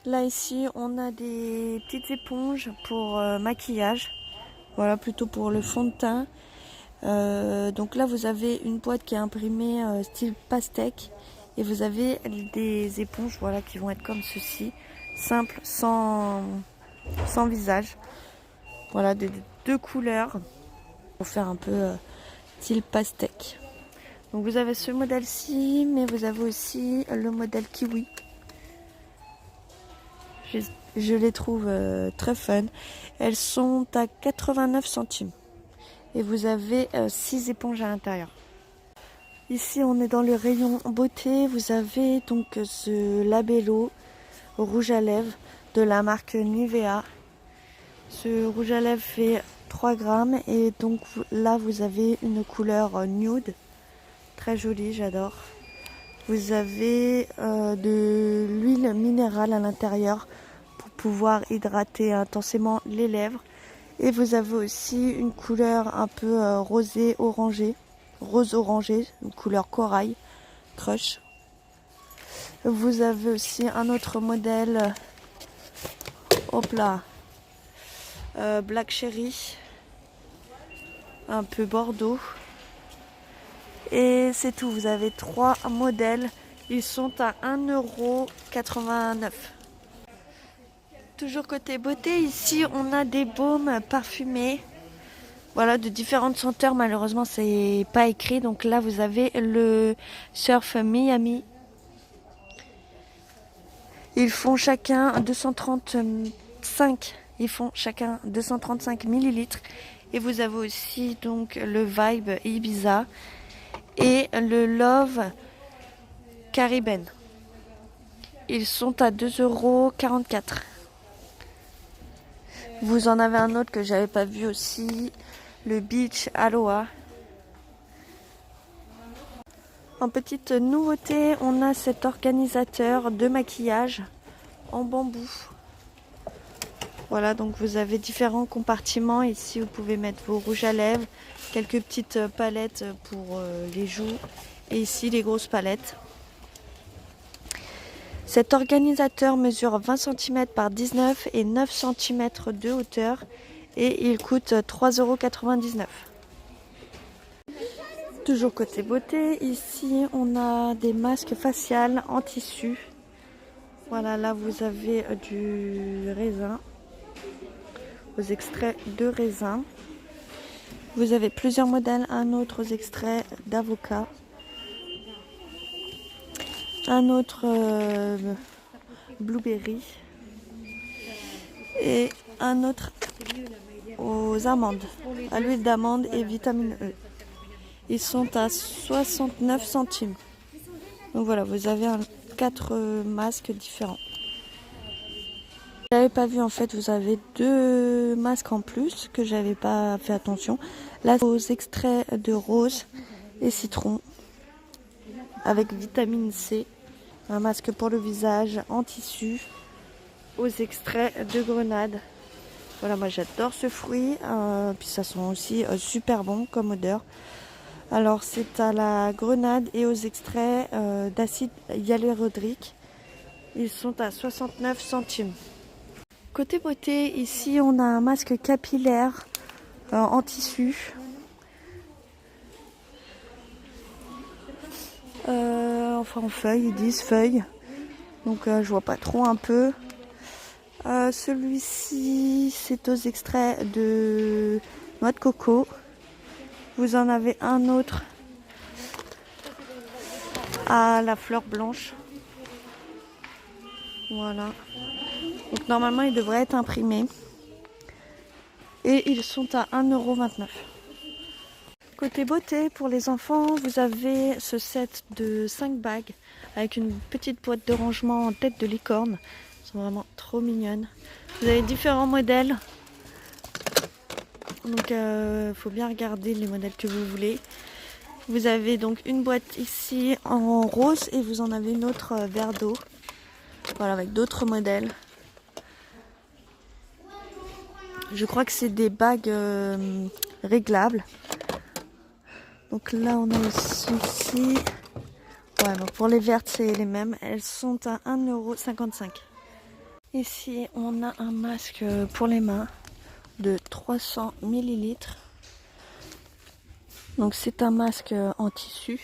Là ici on a des petites éponges pour maquillage. Voilà, plutôt pour le fond de teint. Donc là vous avez une boîte qui est imprimée style pastèque. Et vous avez des éponges voilà, qui vont être comme ceci. Simples, sans visage. Voilà, des deux couleurs. Pour faire un peu style pastèque. Donc vous avez ce modèle-ci, mais vous avez aussi le modèle kiwi. Je les trouve très fun. Elles sont à 89 centimes. Et vous avez 6 éponges à l'intérieur. Ici on est dans le rayon beauté. Vous avez donc ce labello rouge à lèvres de la marque Nivea. Ce rouge à lèvres fait 3 grammes. Et donc là vous avez une couleur nude. Très jolie, j'adore. Vous avez de l'huile minérale à l'intérieur pour pouvoir hydrater intensément les lèvres. Et vous avez aussi une couleur un peu rosée, orangée, rose orangé, une couleur corail, crush. Vous avez aussi un autre modèle, hop là, Black Cherry, un peu bordeaux. Et c'est tout, vous avez 3 modèles, ils sont à 1,89 €. Toujours côté beauté, ici on a des baumes parfumés. Voilà, de différentes senteurs, malheureusement c'est pas écrit. Donc là vous avez le Surf Miami. Ils font chacun 235. Ils font chacun 235 millilitres. Et vous avez aussi donc le Vibe Ibiza et le Love Caribbean. Ils sont à 2,44 €. Vous en avez un autre que j'avais pas vu aussi, le Beach Aloha. En petite nouveauté, on a cet organisateur de maquillage en bambou. Voilà, donc vous avez différents compartiments. Ici, vous pouvez mettre vos rouges à lèvres, quelques petites palettes pour les joues. Et ici, les grosses palettes. Cet organisateur mesure 20 cm par 19 et 9 cm de hauteur. Et il coûte 3,99 €. Toujours côté beauté, ici on a des masques faciales en tissu. Voilà, là vous avez du raisin, aux extraits de raisin. Vous avez plusieurs modèles, un autre aux extraits d'avocat, un autre blueberry et un autre aux amandes, à l'huile d'amande et vitamine E. Ils sont à 69 centimes. Donc voilà, vous avez 4 masques différents. J'avais pas vu, en fait, vous avez 2 masques en plus que j'avais pas fait attention. Là, aux extraits de rose et citron avec vitamine C. Un masque pour le visage en tissu aux extraits de grenade. Voilà, moi j'adore ce fruit. Puis ça sent aussi super bon comme odeur. Alors c'est à la grenade et aux extraits d'acide hyaluronique. Ils sont à 69 centimes. Côté beauté, ici on a un masque capillaire en tissu. Enfin en feuille, ils disent feuille. Donc je vois pas trop un peu. Celui-ci c'est aux extraits de noix de coco. Vous en avez un autre à la fleur blanche. Voilà. Donc normalement il devrait être imprimé. Et ils sont à 1,29 €. Côté beauté, pour les enfants, vous avez ce set de 5 bagues avec une petite boîte de rangement en tête de licorne. Elles sont vraiment trop mignonnes. Vous avez différents modèles. Donc il faut bien regarder les modèles que vous voulez. Vous avez donc une boîte ici en rose et vous en avez une autre vert d'eau. Voilà, avec d'autres modèles. Je crois que c'est des bagues réglables. Donc là on a ici. Ouais, donc pour les vertes c'est les mêmes. Elles sont à 1,55 €. Ici, on a un masque pour les mains de 300 ml. Donc c'est un masque en tissu.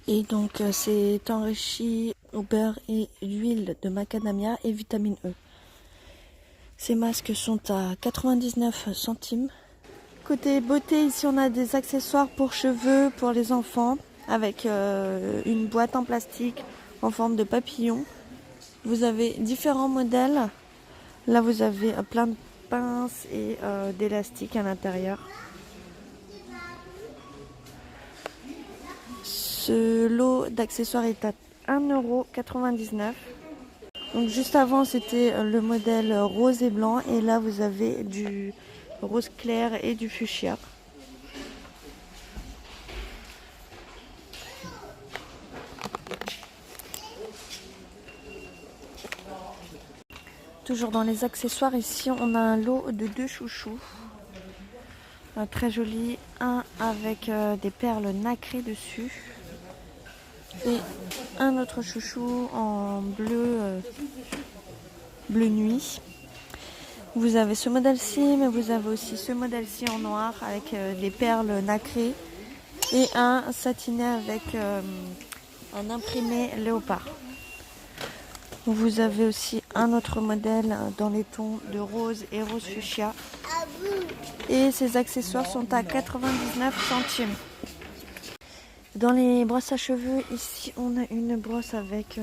Et donc c'est enrichi au beurre et d'huile de macadamia et vitamine E. Ces masques sont à 99 centimes. Côté beauté, ici on a des accessoires pour cheveux pour les enfants avec une boîte en plastique en forme de papillon. Vous avez différents modèles. Là vous avez plein de pinces et d'élastiques à l'intérieur. Ce lot d'accessoires est à 1,99 €. Donc juste avant c'était le modèle rose et blanc et là vous avez du rose clair et du fuchsia. Toujours dans les accessoires, ici on a un lot de 2 chouchous. Très joli, un avec des perles nacrées dessus. Et un autre chouchou en bleu, bleu nuit. Vous avez ce modèle-ci, mais vous avez aussi ce modèle-ci en noir avec des perles nacrées. Et un satiné avec un imprimé léopard. Vous avez aussi un autre modèle dans les tons de rose et rose fuchsia. Et ces accessoires sont à 99 centimes. Dans les brosses à cheveux, ici on a une brosse avec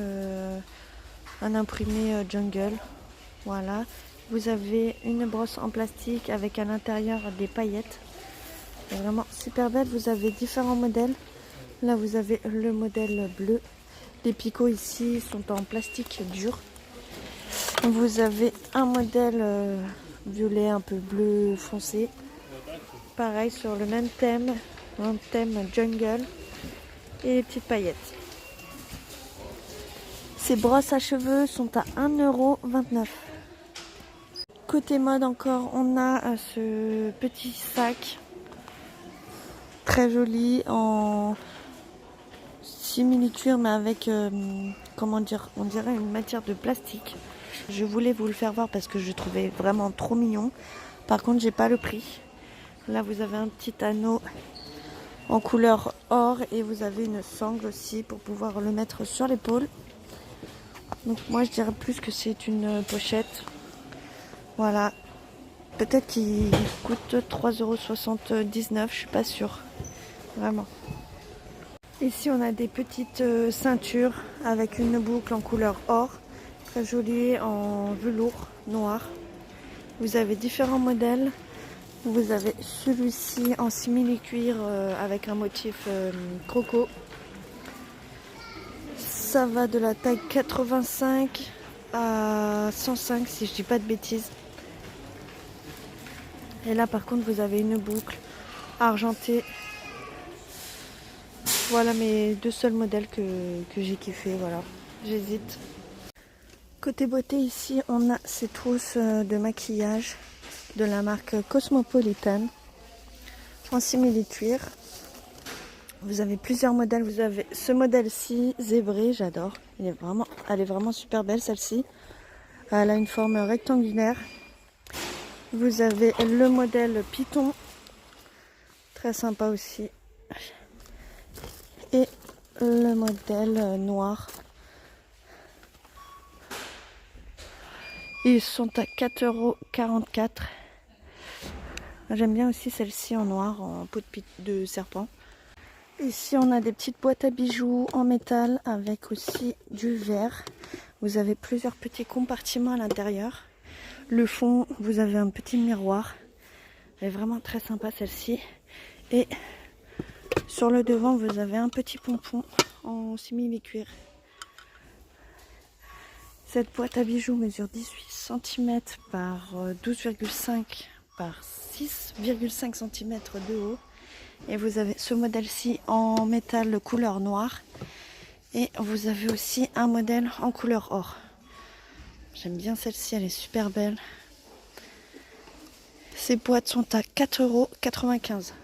un imprimé jungle. Voilà. Vous avez une brosse en plastique avec à l'intérieur des paillettes. C'est vraiment super belle. Vous avez différents modèles. Là vous avez le modèle bleu. Les picots ici sont en plastique dur. Vous avez un modèle violet un peu bleu foncé. Pareil sur le même thème, un thème jungle et les petites paillettes. Ces brosses à cheveux sont à 1,29 €. Côté mode encore, on a ce petit sac très joli en simili-cuir mais avec comment dire, on dirait une matière de plastique. Je voulais vous le faire voir parce que je trouvais vraiment trop mignon. Par contre j'ai pas le prix. Là vous avez un petit anneau en couleur or et vous avez une sangle aussi pour pouvoir le mettre sur l'épaule. Donc moi je dirais plus que c'est une pochette. Voilà. Peut-être qu'il coûte 3,79 €, je suis pas sûre. Vraiment. Ici on a des petites ceintures avec une boucle en couleur or. Très jolie en velours noir. Vous avez différents modèles. Vous avez celui-ci en simili-cuir avec un motif croco. Ça va de la taille 85 à 105 si je dis pas de bêtises. Et là par contre vous avez une boucle argentée. Voilà mes deux seuls modèles que j'ai kiffé. Voilà, j'hésite. Côté beauté ici on a ces trousses de maquillage de la marque Cosmopolitan en simili-cuir. Vous avez plusieurs modèles. Vous avez ce modèle-ci zébré, j'adore. Elle est vraiment super belle celle-ci. Elle a une forme rectangulaire. Vous avez le modèle Python, très sympa aussi. Et le modèle noir. Ils sont à 4,44 €. J'aime bien aussi celle-ci en noir, en peau de serpent. Ici, on a des petites boîtes à bijoux en métal avec aussi du verre. Vous avez plusieurs petits compartiments à l'intérieur. Le fond, vous avez un petit miroir. Elle est vraiment très sympa celle-ci. Et sur le devant, vous avez un petit pompon en simili-cuir. Cette boîte à bijoux mesure 18 cm par 12,5 par 6,5 cm de haut. Et vous avez ce modèle-ci en métal couleur noire. Et vous avez aussi un modèle en couleur or. J'aime bien celle-ci, elle est super belle. Ces boîtes sont à 4,95 €.